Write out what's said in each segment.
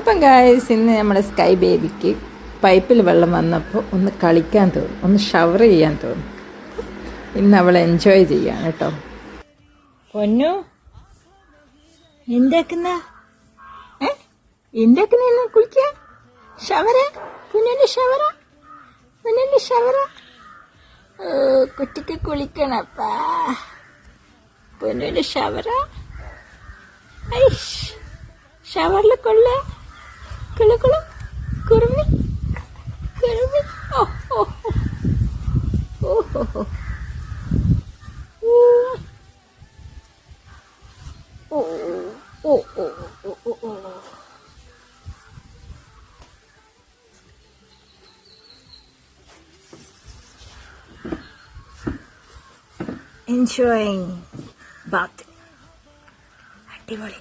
അപ്പം ഗായ്സ്, ഇന്ന് നമ്മുടെ സ്കൈ ബേബിക്ക് പൈപ്പിൽ വെള്ളം വന്നപ്പോൾ ഒന്ന് കളിക്കാൻ തോന്നും, ഒന്ന് ഷവർ ചെയ്യാൻ തോന്നും. ഇന്ന് അവൾ എൻജോയ് ചെയ്യാണ് കേട്ടോ. പൊന്നു എന്താക്കുന്ന കുളിക്ക? ഷവറ പൊന്നിന്റെ ഷവറ, പൊന്നിന്റെ ഷവറ. കുട്ടിക്ക് കുളിക്കണപ്പാ. പൊന്നിന്റെ ഷവറ. ഷവറിൽ കൊള്ള കുളു കുളു കുറുമി കുറുമി. ഓ ഓ ഓ ഓ ഓ ഓ ഓ ഓ. Enjoying bath. അടിപൊളി.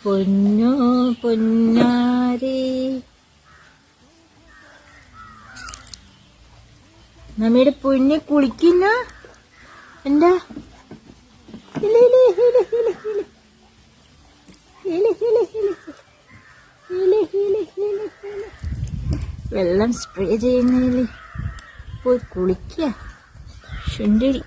പൊന്നു പൊന്നാരി, നമ്മുടെ പൊന്നെ കുളിക്കുന്ന എന്താ? വെള്ളം സ്പ്രേ ചെയ്യുന്നതിൽ പോയി കുളിക്കുക. ശുണ്ടരി.